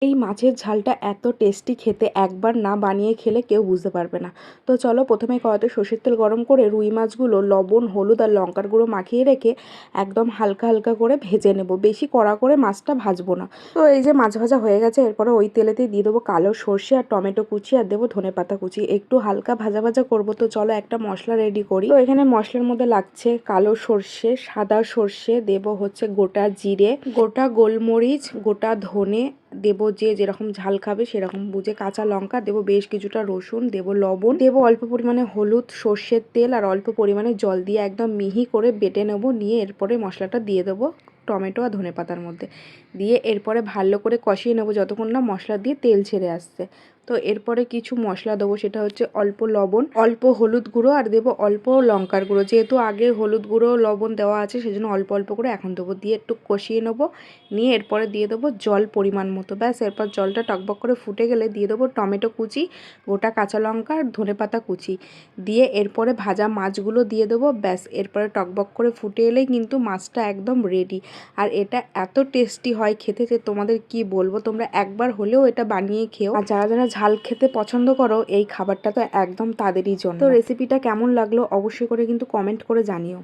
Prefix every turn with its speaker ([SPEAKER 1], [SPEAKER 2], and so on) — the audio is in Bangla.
[SPEAKER 1] এই মাছের ঝালটা এত টেস্টি খেতে, একবার না বানিয়ে খেলে কেউ বুঝতে পারবে না। তো চলো, প্রথমে কড়াইতে সর্ষের তেল গরম করে রুই মাছগুলো লবণ, হলুদ আর লঙ্কার গুঁড়ো মাখিয়ে রেখে একদম হালকা হালকা করে ভেজে নেব, বেশি কড়া করে মাছটা ভাজবো না। তো এই যে মাছ ভাজা হয়ে গেছে, এরপরে ওই তেলেতেই দিয়ে দেবো কালো সর্ষে আর টমেটো কুচি, আর দেবো ধনেপাতা কুচি। একটু হালকা ভাজা ভাজা করবো। তো চলো একটা মশলা রেডি করি। তো এখানে মশলার মধ্যে লাগছে কালো সর্ষে, সাদা সর্ষে, দেবো হচ্ছে গোটা জিরে, গোটা গোলমরিচ, গোটা ধনে, দেবো যে যেরকম ঝাল খাবে সেরকম বুঝে কাঁচা লঙ্কা, দেবো বেশ কিছুটা রসুন, দেবো লবণ, দেবো অল্প পরিমাণে হলুদ, সর্ষের তেল আর অল্প পরিমাণে জল দিয়ে একদম মিহি করে বেটে নেবো। নিয়ে এরপরে মশলাটা দিয়ে দেবো টমেটো আর ধনেপাতার মধ্যে দিয়ে এরপরে ভালো করে কষিয়ে নেবো যতক্ষণ না মশলা দিয়ে তেল ছেড়ে আসছে। তো এরপরে কিছু মশলা দেবো, সেটা হচ্ছে অল্প লবণ, অল্প হলুদ গুঁড়ো আর দেবো অল্প লঙ্কার গুঁড়ো। যেহেতু আগে হলুদ গুঁড়ো লবণ দেওয়া আছে সেজন্য অল্প অল্প করে এখন দেবো। দিয়ে একটু কষিয়ে নেবো। নিয়ে এরপরে দিয়ে দেবো জল পরিমাণ মতো। ব্যাস, এরপর জলটা টকবক করে ফুটে গেলে দিয়ে দেবো টমেটো কুচি, গোটা কাঁচা লঙ্কা আর ধনেপাতা কুচি। দিয়ে এরপরে ভাজা মাছগুলো দিয়ে দেবো। ব্যাস, এরপরে টকবক করে ফুটে এলেই কিন্তু মাছটা একদম রেডি। আর এটা এত টেস্টি হয় খেতে যে তোমাদের কি বলবো, তোমরা একবার হলেও এটা বানিয়ে খেও। আর যারা যারা ঝাল খেতে পছন্দ করো, এই খাবারটা তো একদম তাদেরই জন্য। তো রেসিপিটা কেমন লাগলো অবশ্যই করে কিন্তু কমেন্ট করে জানিও।